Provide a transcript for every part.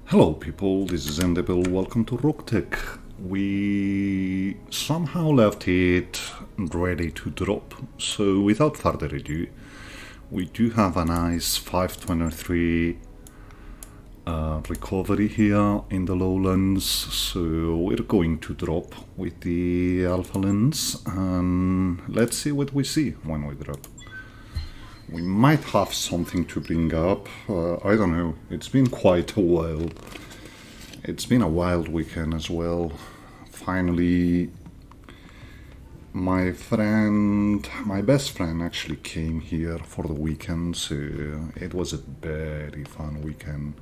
Hello people, this is Endebil, welcome to Roguetech. We somehow left it ready to drop, so without further ado, we do have a nice 523 recovery here in the lowlands, so we're going to drop with the alpha lens and let's see what we see when we drop. We might have something to bring up, I don't know, it's been quite a while. It's been a wild weekend as well. Finally, my best friend actually came here for the weekend, so it was a very fun weekend.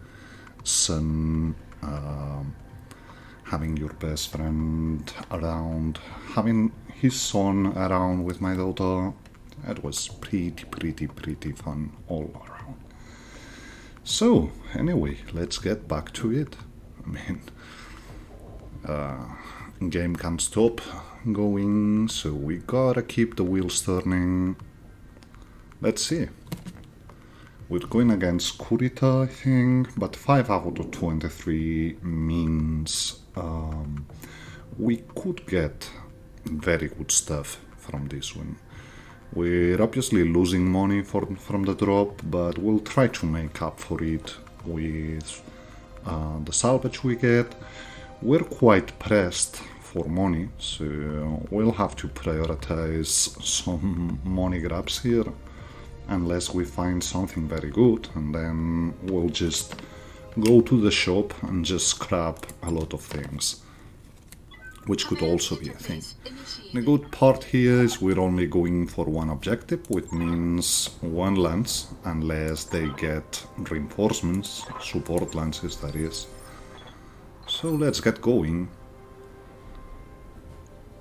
Having your best friend around, having his son around with my daughter, it was pretty fun all around. So, anyway, let's get back to it. I mean, game can't stop going, so we gotta keep the wheels turning. Let's see. We're going against Kurita, I think, but 5 out of 23 means we could get very good stuff from this one. We're obviously losing money from the drop, but we'll try to make up for it with the salvage we get. We're quite pressed for money, so we'll have to prioritize some money grabs here unless we find something very good, and then we'll just go to the shop and just scrap a lot of things, which could also be a thing. The good part here is we're only going for one objective, which means one lance, unless they get reinforcements, support lances that is. So let's get going.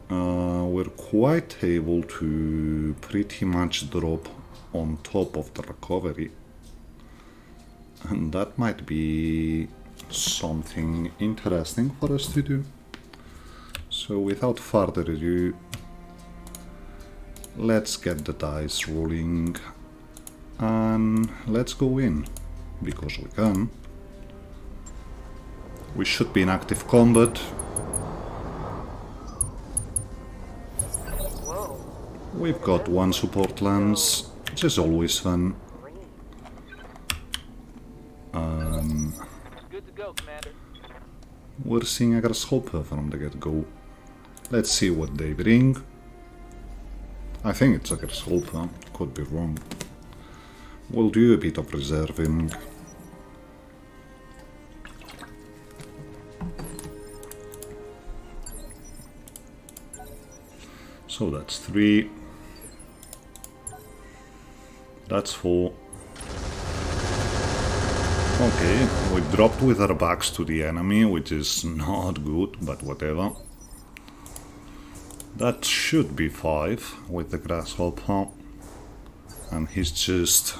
We're quite able to pretty much drop on top of the recovery, and that might be something interesting for us to do. So without further ado, let's get the dice rolling and let's go in, because we can. We should be in active combat. We've got one support lance, which is always fun. We're seeing a grasshopper from the get-go. Let's see what they bring. I think it's a grasshopper, could be wrong. We'll do a bit of reserving. So that's 3. That's 4. Okay, we dropped with our backs to the enemy, which is not good, but whatever. That should be 5 with the grasshopper, and he's just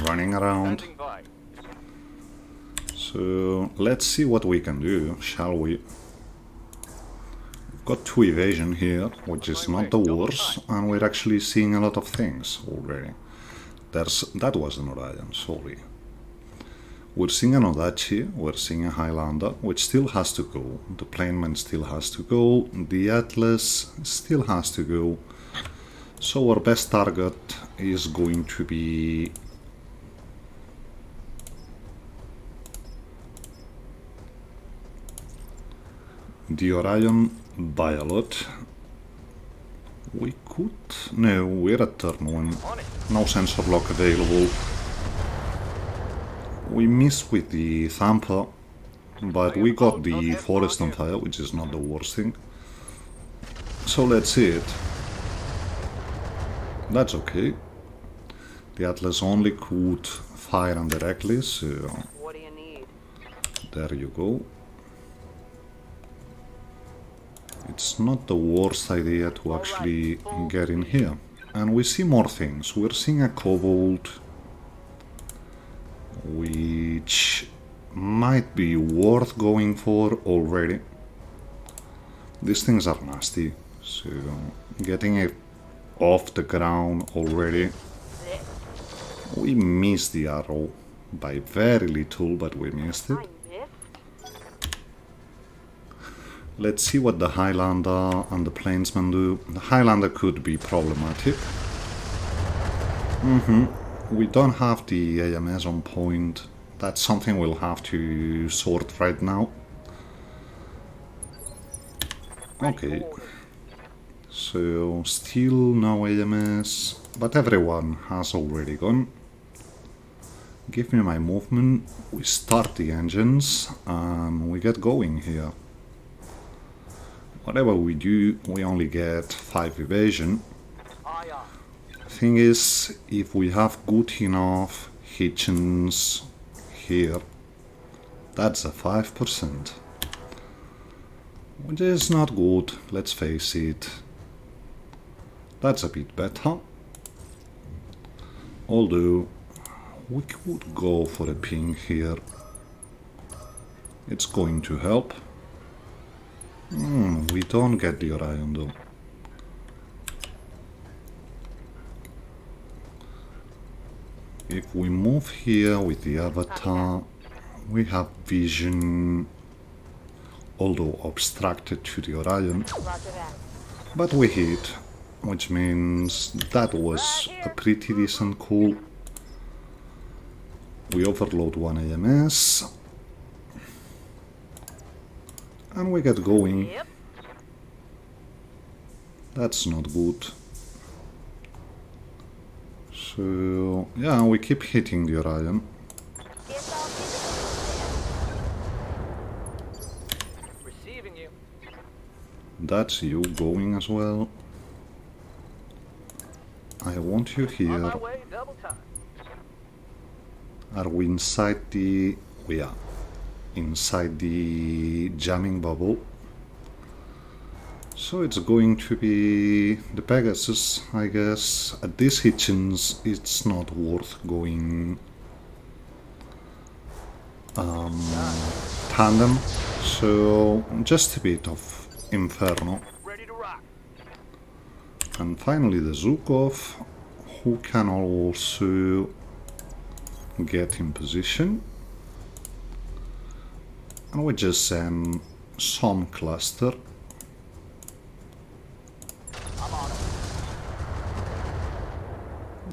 running around. So let's see what we can do, shall we? We've got 2 evasion here, which is not the worst, and we're actually seeing a lot of things already. That was an Orion, sorry. We're seeing an Odachi, we're seeing a Highlander, which still has to go. The Planeman still has to go, the Atlas still has to go. So our best target is going to be the Orion by a lot. We could... no, we're at turn 1. No sensor lock available. We missed with the Thumper, but we got the Forest on fire, which is not the worst thing. So let's see it. That's okay. The Atlas only could fire indirectly, so there you go. It's not the worst idea to actually get in here. And we see more things. We're seeing a Kobold, which might be worth going for already. These things are nasty, so getting it off the ground already. We missed the arrow by very little, but we missed it. Let's see what the Highlander and the Plainsman do. The Highlander could be problematic. We don't have the AMS on point. That's something we'll have to sort right now. Okay. So, still no AMS, but everyone has already gone. Give me my movement, we start the engines, and we get going here. Whatever we do, we only get 5 evasion. Thing is, if we have good enough hitchings here, that's a 5%. Which is not good, let's face it. That's a bit better. Although, we could go for a ping here. It's going to help. We don't get the Orion though. If we move here with the avatar, we have vision, although obstructed to the Orion. But we hit, which means that was a pretty decent call. We overload one AMS. And we get going. That's not good. So, yeah, we keep hitting the Orion. That's you going as well. I want you here. Are we inside the... We are. Inside the jamming bubble. So it's going to be the Pegasus, I guess. At this hitchings, it's not worth going tandem. So just a bit of Inferno. And finally the Zukov, who can also get in position. And we just send some cluster.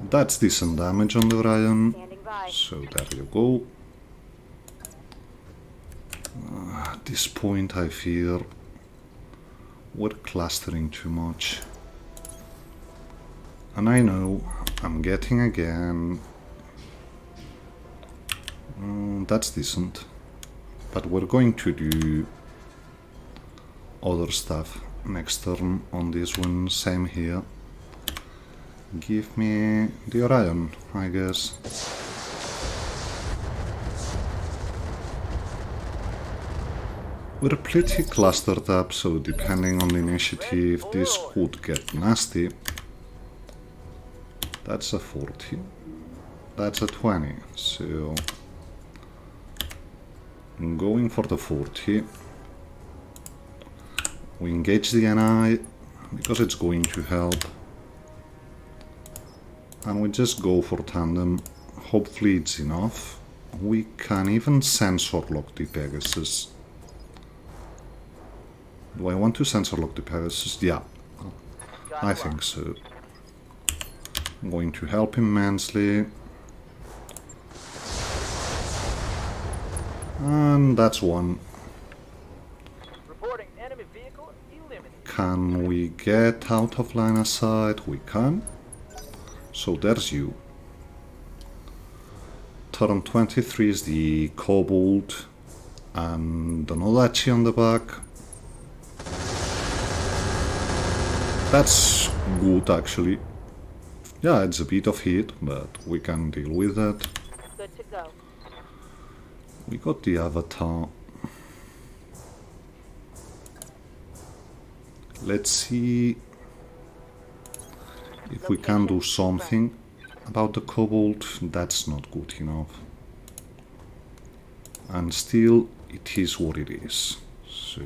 That's decent damage on the Orion. So there you go. At this point I fear we're clustering too much. And I know I'm getting again. That's decent. But we're going to do other stuff next turn on this one, same here. Give me the Orion, I guess. We're pretty clustered up, so depending on the initiative, this could get nasty. That's a 40. That's a 20, so... I'm going for the 40. We engage the NI, because it's going to help. And we just go for tandem. Hopefully it's enough. We can even sensor lock the Pegasus. Do I want to sensor lock the Pegasus? Yeah, I think so. I'm going to help immensely. And that's one. Can we get out of line of sight? We can. So there's you. Turn 23 is the Kobold and the Nodachi on the back. That's good actually. Yeah, it's a bit of heat, but we can deal with that. Good to go. We got the avatar. Let's see if we can do something about the Kobold. That's not good enough. And still, it is what it is. So...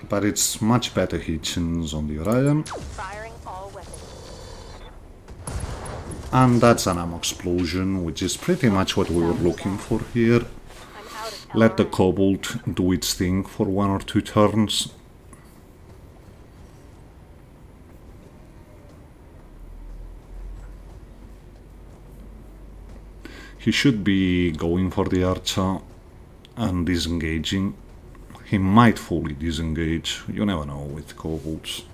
But it's much better hitchings on the Orion. Firing all weapons. And that's an ammo explosion, which is pretty much what we were looking for here. Let the kobold do its thing for 1 or 2 turns. He should be going for the archer and disengaging. He might fully disengage, you never know with kobolds.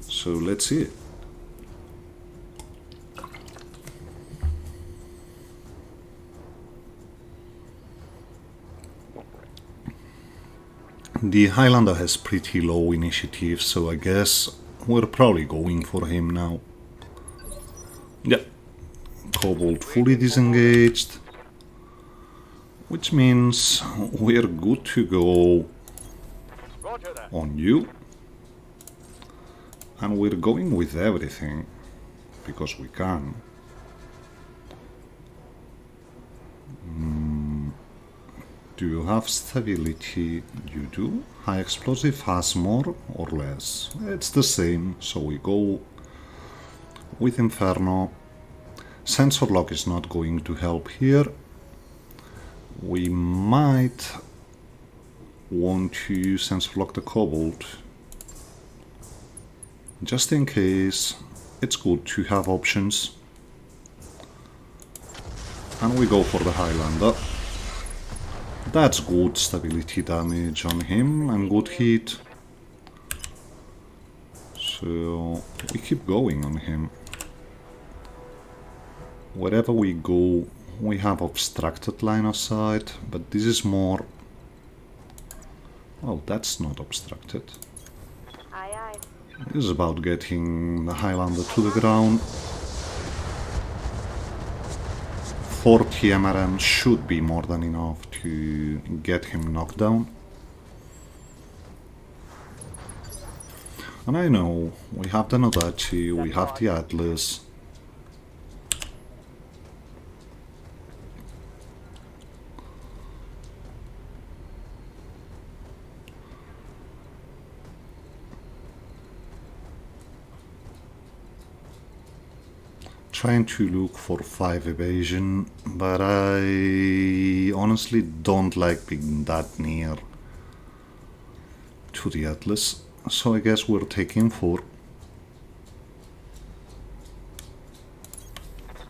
So let's see. The Highlander has pretty low initiative, so I guess we're probably going for him now. Yeah, kobold fully disengaged, which means we're good to go on you. And we're going with everything, because we can. Do you have stability? You do. High explosive has more or less. It's the same, so we go with Inferno. Sensor lock is not going to help here. We might want to sensor lock the kobold. Just in case, it's good to have options. And we go for the Highlander. That's good stability damage on him and good hit. So we keep going on him. Wherever we go, we have obstructed line of sight, but this is more... Well, that's not obstructed. Aye, aye. This is about getting the Highlander to the ground. 40 MRM should be more than enough to get him knocked down. And I know, we have the Nodachi, we have the Atlas. Trying to look for 5 evasion, but I honestly don't like being that near to the Atlas, so I guess we're taking 4.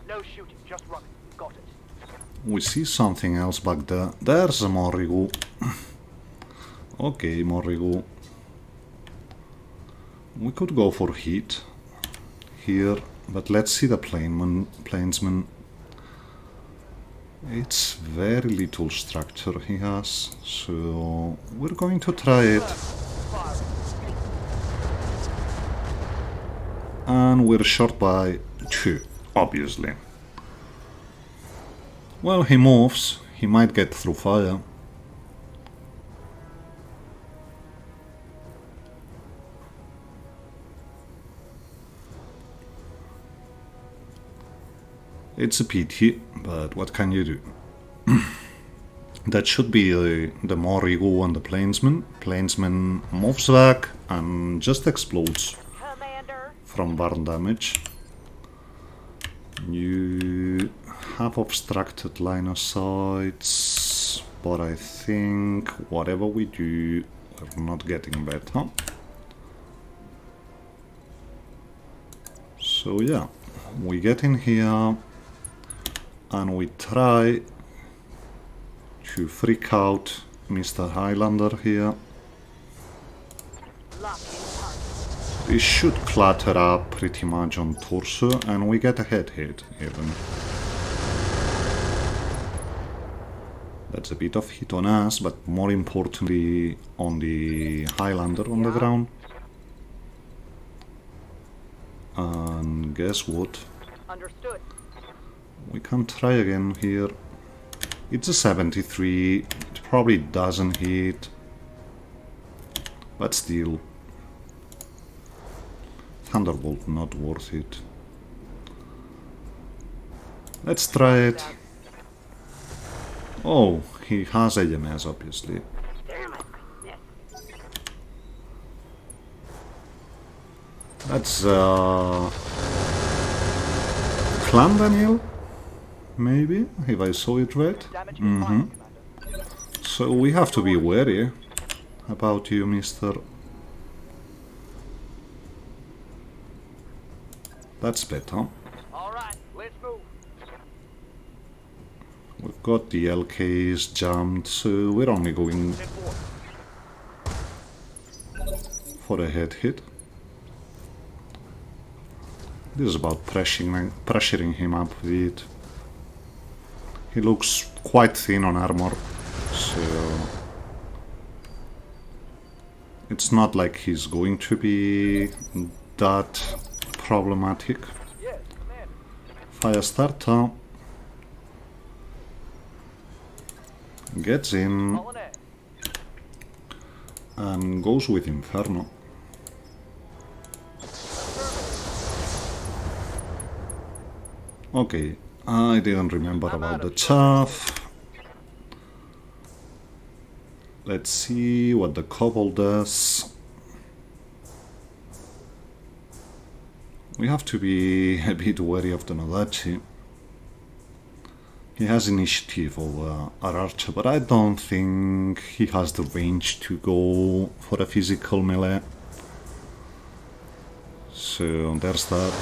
No shooting, just running. Got it. We see something else back there. There's a Morrigu. Okay, Morrigu. We could go for heat here. But let's see the plainsman. It's very little structure he has, so we're going to try it. And we're short by 2, obviously. Well, he moves, he might get through fire. It's a pity, but what can you do? That should be the Morrigu and the Plainsman. Plainsman moves back and just explodes Commander. from burn damage. You have obstructed line of sights, but I think whatever we do, we're not getting better. So yeah, we get in here. And we try to freak out Mr. Highlander here. This should clutter up pretty much on torso, and we get a head hit even. That's a bit of hit on us, but more importantly on the Highlander on the ground. And guess what? Understood. We can try again here. It's a 73, it probably doesn't hit, but still. Thunderbolt not worth it. Let's try it. Oh, he has AMS obviously. That's Clan Daniel? Maybe, if I saw it right. Damage is fine, Commander. So we have to be wary about you, mister. That's better. All right, let's move. We've got the LKs jammed, so we're only going Ten four. for a head hit. This is about pressuring him up a bit. He looks quite thin on armor, so it's not like he's going to be that problematic. Yes, Commander. Firestarter gets in Calling in. and goes with Inferno. Okay, I didn't remember about the chaff. Let's see what the Kobold does. We have to be a bit wary of the Nodachi. He has initiative over our archer, but I don't think he has the range to go for a physical melee. So there's that.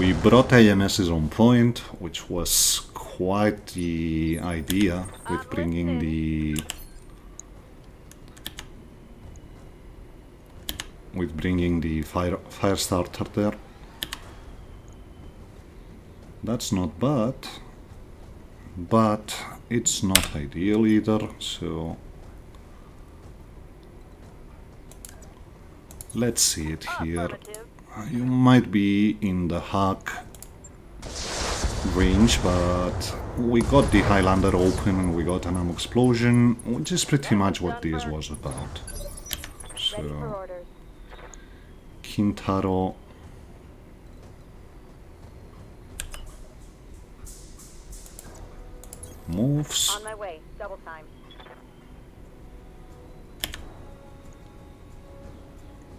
We brought AMSs on point, which was quite the idea with bringing the fire starter there. That's not bad, but it's not ideal either, so let's see it here. Affirmative. You might be in the hack range, but we got the Highlander open and we got an ammo explosion, which is pretty much what this was about. Ready for So, orders. Kintaro moves. On my way. Double time.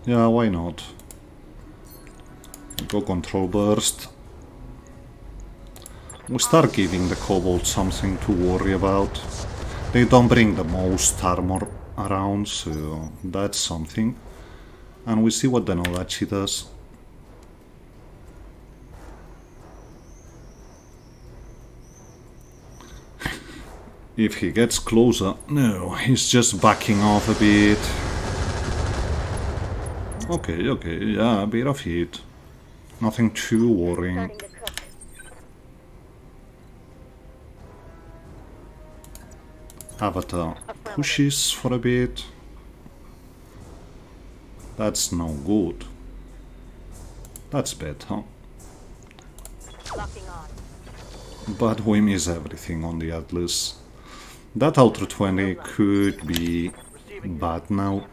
Yeah, why not? Go control burst. We start giving the kobold something to worry about. They don't bring the most armor around, so that's something. And we see what the Nodachi does. If he gets closer... No, he's just backing off a bit. Okay, okay, yeah, a bit of heat. Nothing too worrying. Starting to cook. Avatar pushes for a bit. That's no good. That's better. Locking on. But we miss everything on the Atlas. That Ultra 20 could be bad now.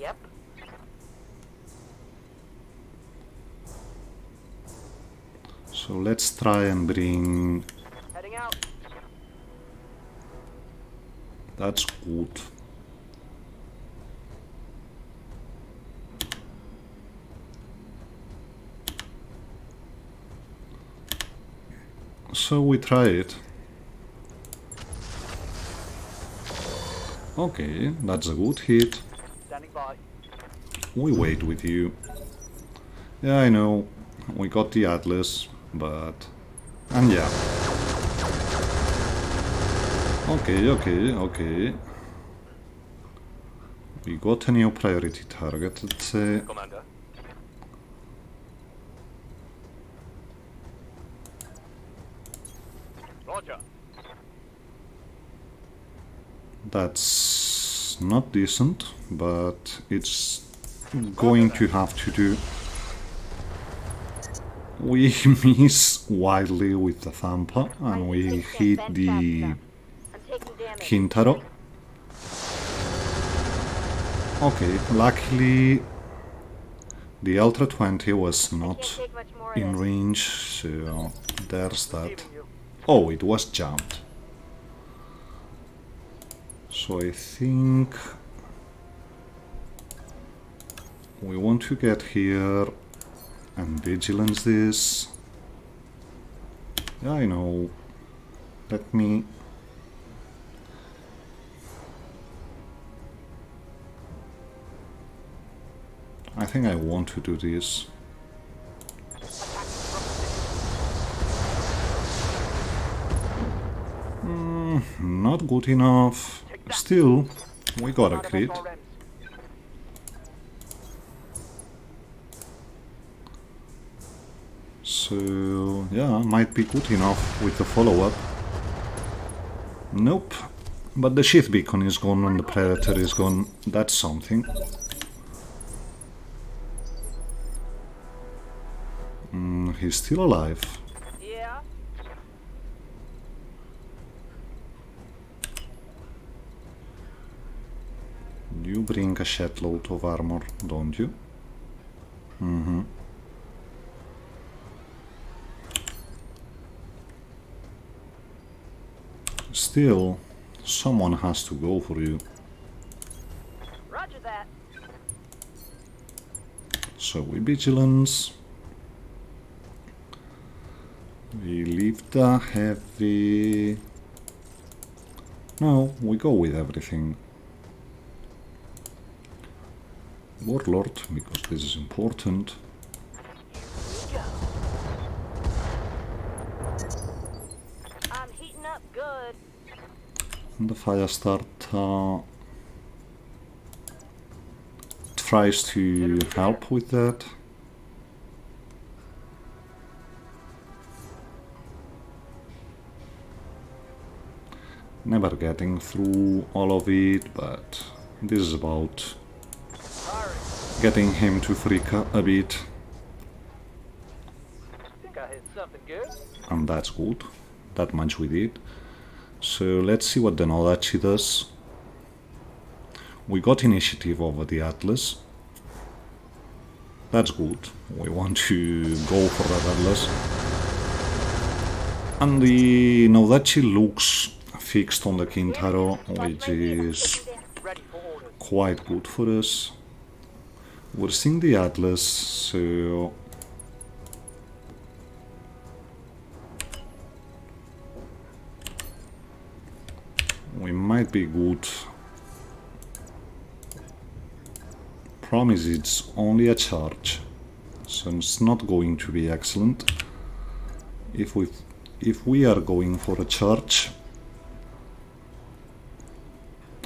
Yep. So let's try and bring... Heading out. That's good. So we try it. Okay, that's a good hit. Standing by. We wait with you. Yeah, I know. We got the Atlas, but... And yeah. Okay, okay, okay. We got a new priority target, let's say. Commander. Roger. That's not decent, but it's going to have to do. We miss wildly with the Thampa, and we hit the I'm taking damage. Kintaro. Okay, luckily the Ultra 20 was Can't not take much more of in this. range, so there's that. Receiving you. Oh, it was jammed. So I think we want to get here And vigilance this. Yeah, I know. Let me... I think I want to do this. Not good enough. Still, we got a crit. So, yeah, might be good enough with the follow-up. Nope. But the sheath beacon is gone and the predator is gone. That's something. He's still alive. Yeah. You bring a shitload of armor, don't you? Mm-hmm. Still, someone has to go for you. Roger that. So we vigilance. We leave the heavy... No, we go with everything. Warlord, because this is important. I'm heating up good. And the Firestarter tries to help with that. Never getting through all of it, but this is about getting him to freak a bit. Think I hit something good. And that's good. That much we did. So let's see what the Nodachi does. We got initiative over the Atlas. That's good. We want to go for that Atlas. And the Nodachi looks fixed on the Kintaro, which is Ready for orders. quite good for us. We're seeing the Atlas, so... we might be good. Promise it's only a charge, so it's not going to be excellent. If we are going for a charge,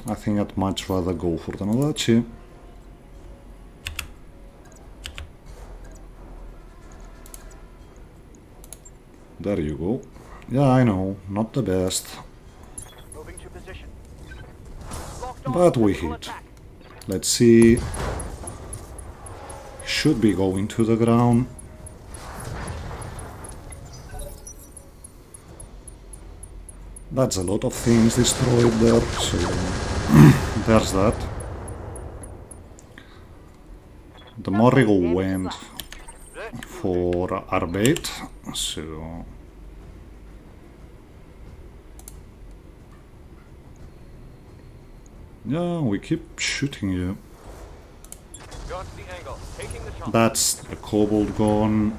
I think I'd much rather go for the Nodachi. There you go. Yeah, I know, not the best, Moving to position. Locked on. but we Full hit. attack. Let's see. Should be going to the ground. That's a lot of things destroyed there, so there's that. The Morrigan went for our bait, so... yeah, we keep shooting you. Got the angle. Taking the shot. That's the kobold gone.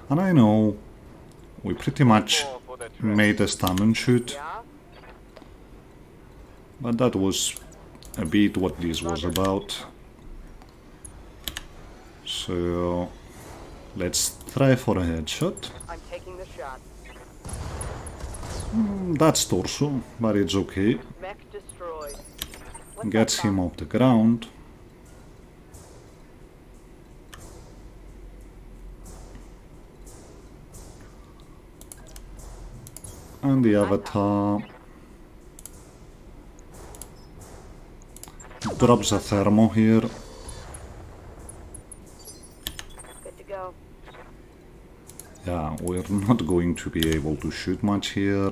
And I know we pretty much For the tread. made a stun and shoot, Yeah. but that was a bit what this was about. So let's try for a headshot. I'm taking the shot. That's torso, but it's okay. Mech destroyed. Gets him off the ground. And the avatar drops a thermo here. Good to go. Yeah, we're not going to be able to shoot much here.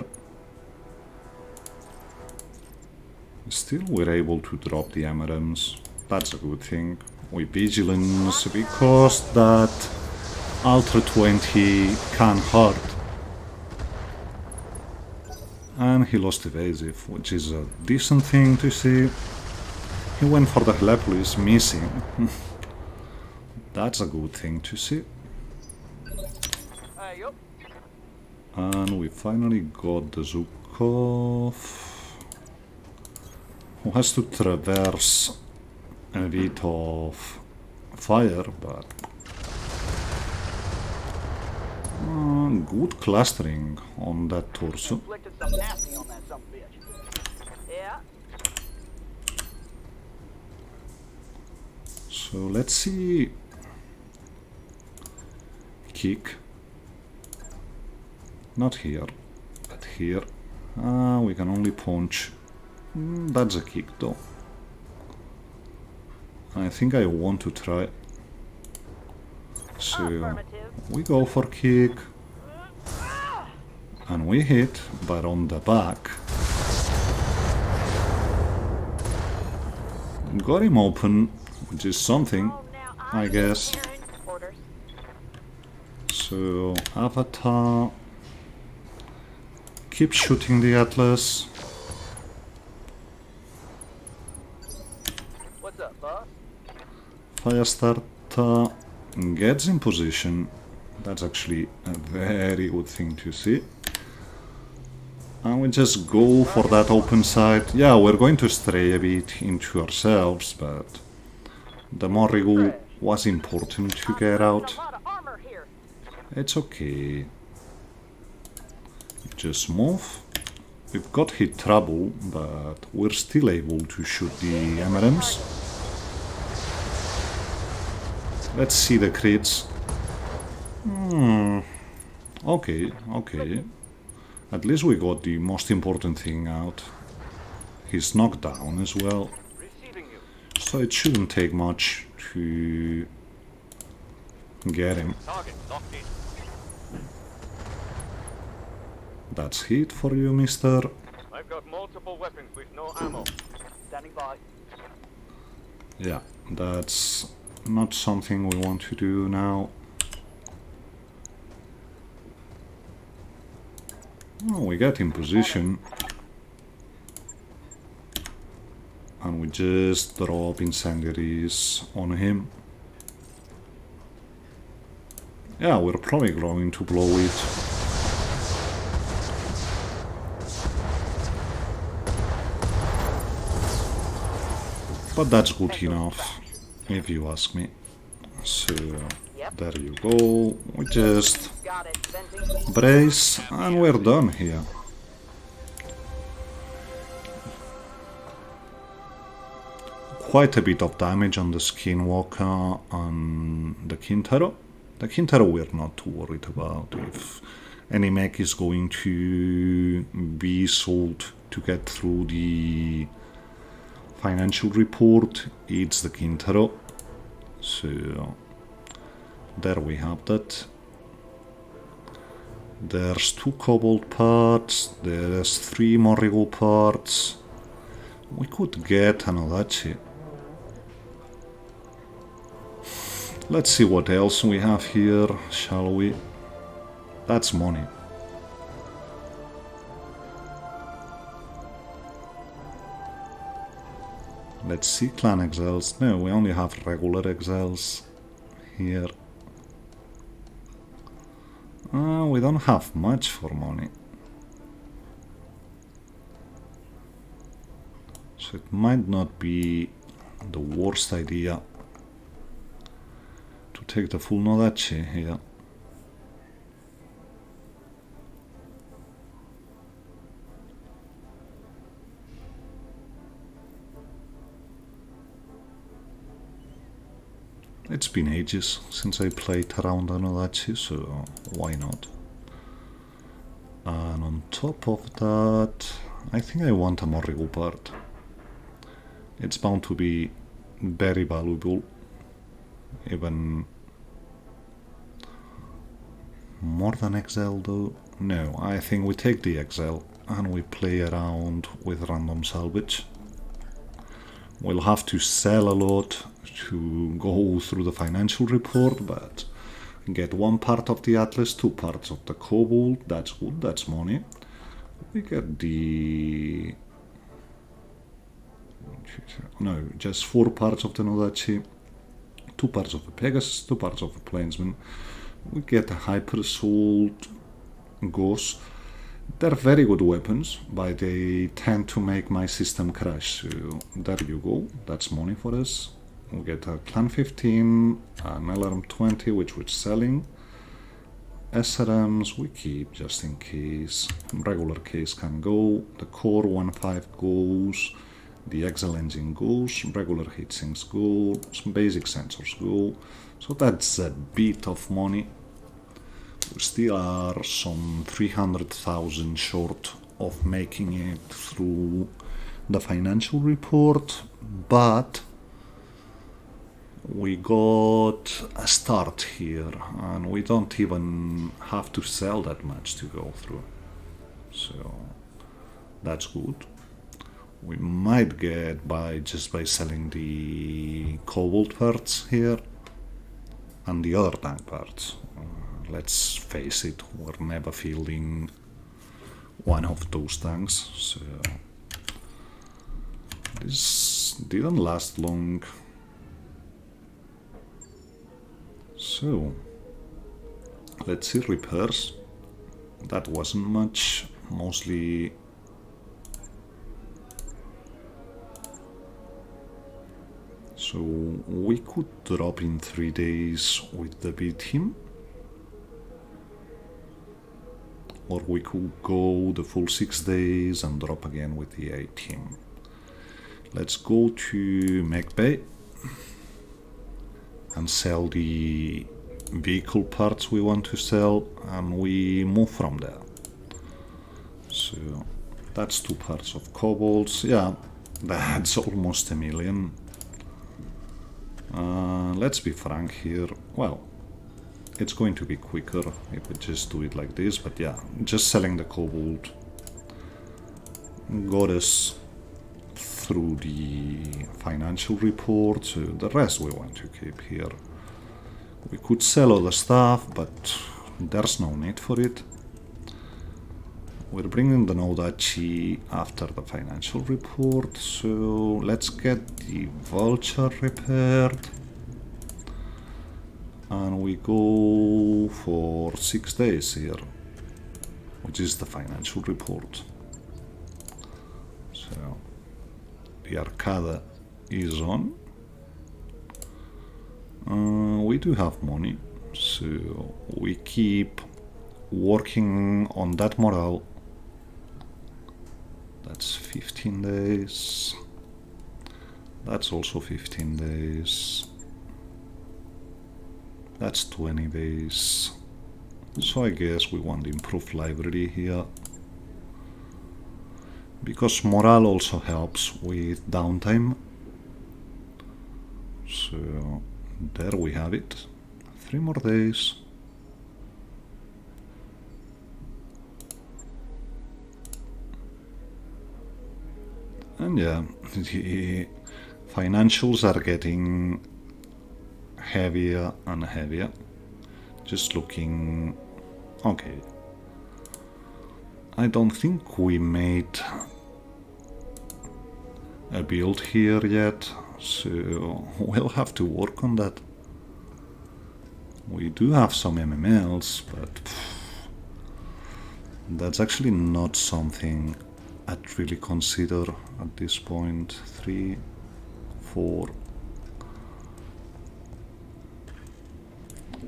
Still, we're able to drop the Amarams. That's a good thing. We vigilance because that Ultra 20 can hurt. And he lost evasive, which is a decent thing to see. He went for the Helepolis, missing. That's a good thing to see. Way up. And we finally got the Zukov, who has to traverse a bit of fire, but good clustering on that torso. Inflicted some nasty on that some bitch. Yeah. So let's see. Kick. Not here, but here. We can only punch. That's a kick though. I think I want to try. So Affirmative. we go for kick. And we hit, but on the back. Got him open, which is something, Oh, now I guess. Orders. So, Avatar. Keep shooting the Atlas. What's up, boss? Firestarter gets in position. That's actually a very good thing to see. And we just go for that open side. Yeah, we're going to stray a bit into ourselves, but the Morrigal was important to get out. A lot of armor here. It's okay. Just move. We've got hit trouble, but we're still able to shoot the MRMs. Let's see the crits. Okay, okay. At least we got the most important thing out. He's knocked down as well. Receiving you. So it shouldn't take much to get him. Target locked in. That's hit for you, mister. I've got multiple weapons with no ammo. Standing by. Yeah, that's not something we want to do now. Oh, we get in position. And we just drop incendiaries on him. Yeah, we're probably going to blow it. But that's good enough, if you ask me. So, there you go. We just Got it. Venting. brace, and we're done here. Quite a bit of damage on the Skinwalker and the Kintaro. The Kintaro we're not too worried about. If any mech is going to be sold to get through the financial report, it's the Kintaro. So there we have that. There's 2 Cobalt parts, there's 3 Morrigal parts. We could get another chip. Let's see what else we have here, shall we? That's money. Let's see clan exiles. No, we only have regular exiles here. We don't have much for money. So it might not be the worst idea to take the full Nodachi here. It's been ages since I played around Nodachi, so why not? And on top of that, I think I want a Morrigal part. It's bound to be very valuable, even more than Excel though. No, I think we take the Excel and we play around with random salvage. We'll have to sell a lot to go through the financial report, but get 1 part of the Atlas, 2 parts of the Cobalt, that's good, that's money. We get the... no, just 4 parts of the Nodachi, 2 parts of the Pegasus, 2 parts of the Plainsman, We get a Hyper Assault, Gauss. They're very good weapons, but they tend to make my system crash. So there you go, that's money for us. We get a Clan 15, an LRM 20, which we're selling. SRMs we keep just in case. Regular case can go. The Core 1.5 goes. The XL engine goes. Regular heatsinks go. Some basic sensors go. So that's a bit of money. We still are some 300,000 short of making it through the financial report, but we got a start here and we don't even have to sell that much to go through, so that's good. We might get by just by selling the cobalt parts here and the other tank parts. Let's face it, we're never fielding one of those tanks, so this didn't last long. So let's see repairs. That wasn't much, mostly so we could drop in 3 days with the B team, or we could go the full 6 days and drop again with the A team. Let's go to Mech Bay and sell the vehicle parts we want to sell, and we move from there. So that's 2 parts of cobalts. Yeah, that's almost 1 million. Let's be frank here. Well, it's going to be quicker if we just do it like this, but yeah, just selling the cobalt got us through the financial report. So the rest we want to keep here. We could sell other stuff, but there's no need for it. We're bringing the Nodachi after the financial report, so let's get the Vulture repaired. And we go for 6 days here, which is the financial report. So the Arcada is on. We do have money, so we keep working on that morale. That's 15 days. That's also 15 days. That's 20 days. So I guess we want improved library here, because morale also helps with downtime. So there we have it. 3 more days. And yeah, the financials are getting heavier and heavier. Just looking... okay. I don't think we made a build here yet, so we'll have to work on that. We do have some MMLs, but that's actually not something I'd really consider at this point. 3, 4,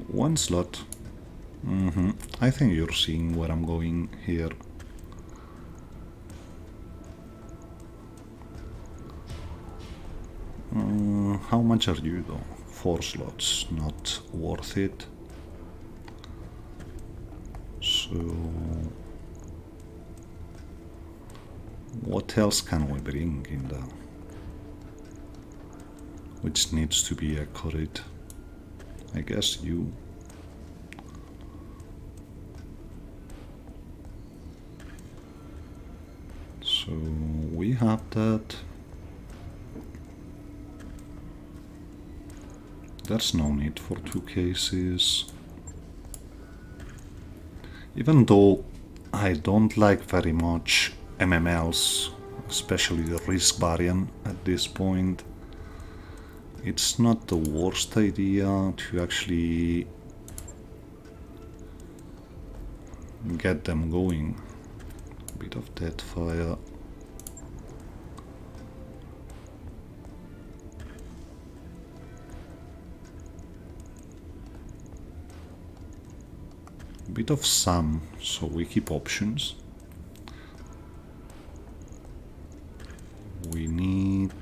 1 slot. I think you're seeing where I'm going here. How much are you though? 4 slots, not worth it. So what else can we bring in there? Which needs to be accurate? I guess you. So we have that. There's no need for 2 cases. Even though I don't like very much MMLs, especially the risk variant at this point, it's not the worst idea to actually get them going. Bit of dead fire. Bit of SAM, so we keep options. We need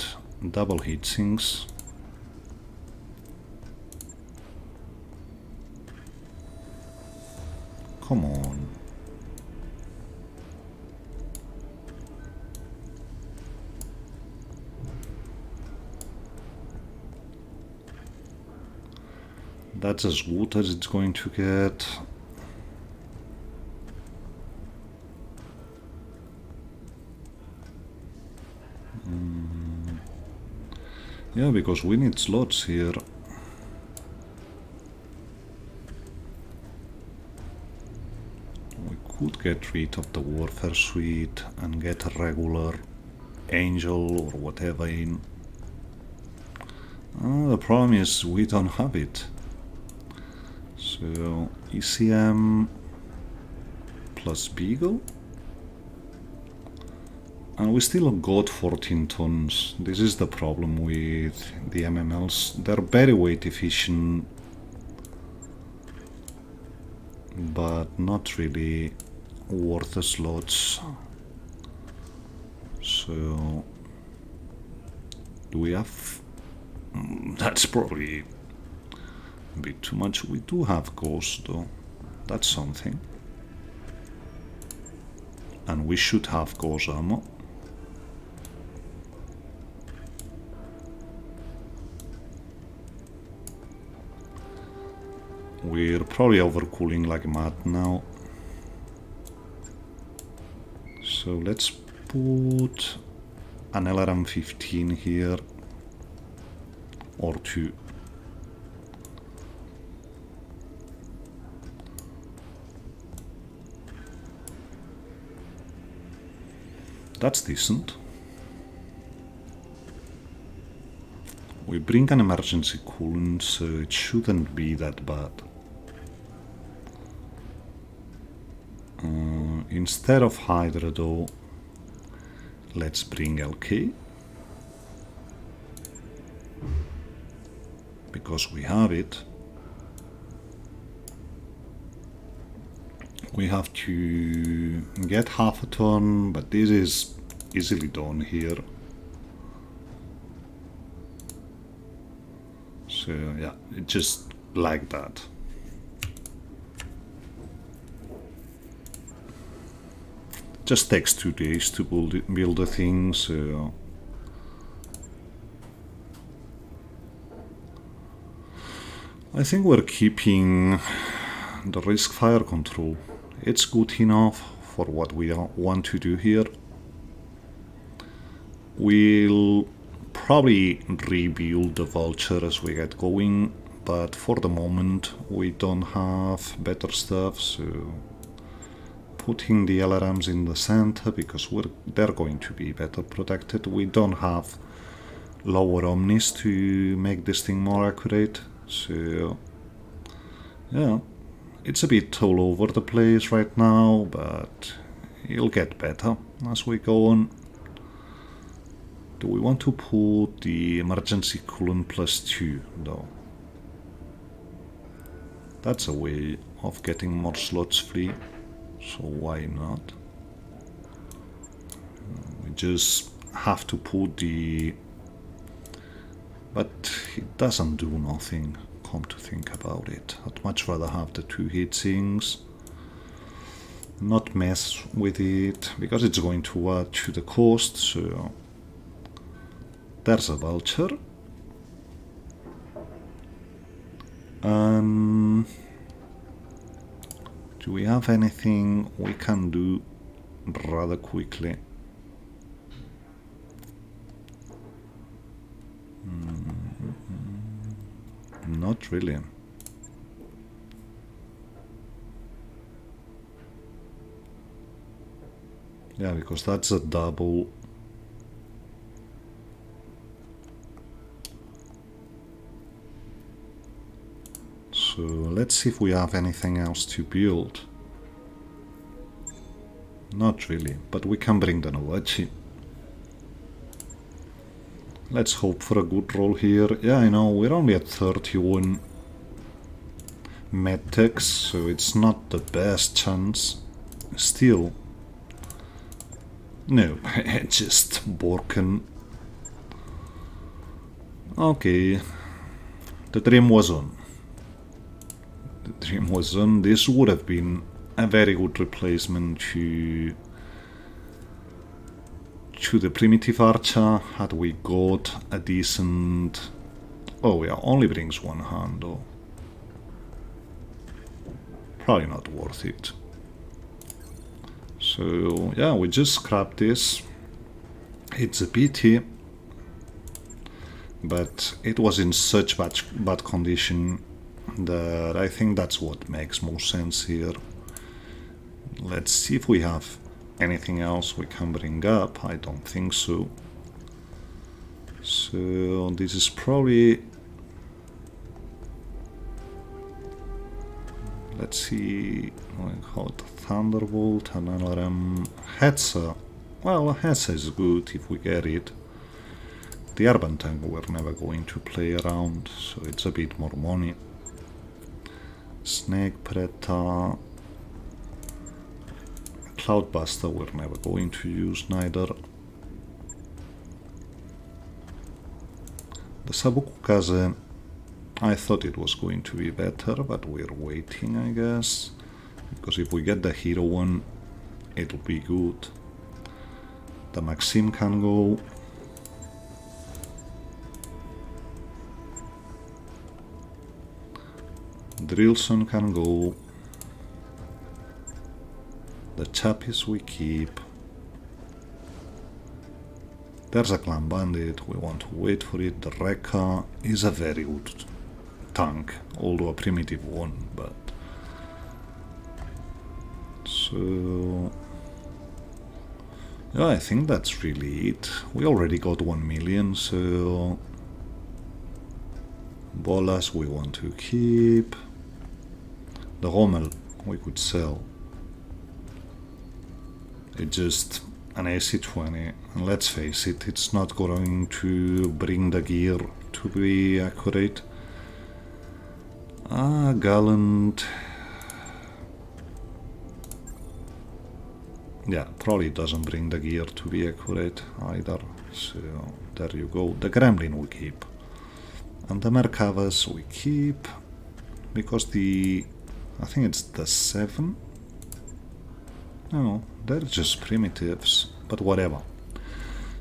double heat sinks. Come on. That's as good as it's going to get. Yeah, because we need slots here. We could get rid of the warfare suite and get a regular angel or whatever in. The problem is we don't have it. So ECM plus Beagle. And we still got 14 tons. This is the problem with the MMLs. They're very weight efficient, but not really worth the slots. So, do we have... That's probably a bit too much. We do have Ghost though. That's something. And we should have Ghost ammo. We're probably overcooling like mad now. So let's put an LRM 15 here. Or 2. That's decent. We bring an emergency coolant, so it shouldn't be that bad. Instead of Hydra though, let's bring LK. Because we have it. We have to get half a ton, but this is easily done here. So yeah, it just like that. Just takes 2 days to build the thing, so I think we're keeping the risk fire control. It's good enough for what we want to do here. We'll probably rebuild the vulture as we get going, but for the moment we don't have better stuff, so putting the LRMs in the center because they're going to be better protected. We don't have lower omnis to make this thing more accurate, so yeah, it's a bit all over the place right now, but it'll get better as we go on. Do we want to put the emergency coolant +2 though? That's a way of getting more slots free, so why not? We just have to put the... but it doesn't do nothing, come to think about it. I'd much rather have the 2 heatsinks, not mess with it, because it's going to add to the cost, so... There's a vulture. Do we have anything we can do rather quickly? Not really. Yeah, because that's a double. So let's see if we have anything else to build. Not really, but we can bring the Novachi. Let's hope for a good roll here. Yeah, I know, we're only at 31 medtechs, so it's not the best chance. Still. No, just Borken. Okay. The dream was on. The dream was on. This would have been a very good replacement to the primitive archer had we got a decent... Oh yeah, only brings one hand though. Probably not worth it. So yeah, we just scrapped this. It's a pity, but it was in such bad condition that I think that's what makes more sense here. Let's see if we have anything else we can bring up. I don't think so. So this is probably... Let's see... We call it Thunderbolt, an LRM Hetzer. Well, Hetzer is good if we get it. The Urban Tank we're never going to play around, so it's a bit more money. Snake Preta... Cloudbuster we're never going to use neither. The Sabukukaze, I thought it was going to be better, but we're waiting, I guess. Because if we get the hero one, it'll be good. The Maxim can go. Drillson can go. The Chappies we keep. There's a Clan Bandit, we want to wait for it. The Rekka is a very good tank, although a primitive one, but... So... Yeah, I think that's really it. We already got 1 million, so... Bolas we want to keep. The Rommel we could sell. It's just an AC-20, and let's face it, it's not going to bring the gear to be accurate. Ah, Gallant. Yeah, probably doesn't bring the gear to be accurate either, so there you go. The Gremlin we keep. And the Merkavas we keep, because the... I think it's the 7? No, they're just primitives, but whatever.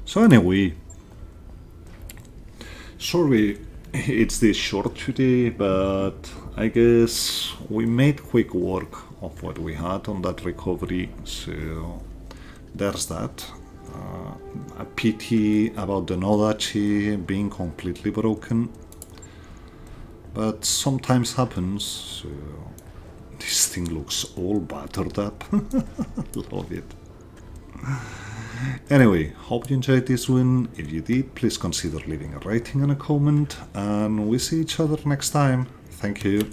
So anyway, sorry it's this short today, but I guess we made quick work of what we had on that recovery, so there's that. A pity about the Nodachi being completely broken, but sometimes happens, so this thing looks all battered up. Love it. Anyway, hope you enjoyed this one. If you did, please consider leaving a rating and a comment, and we see each other next time. Thank you.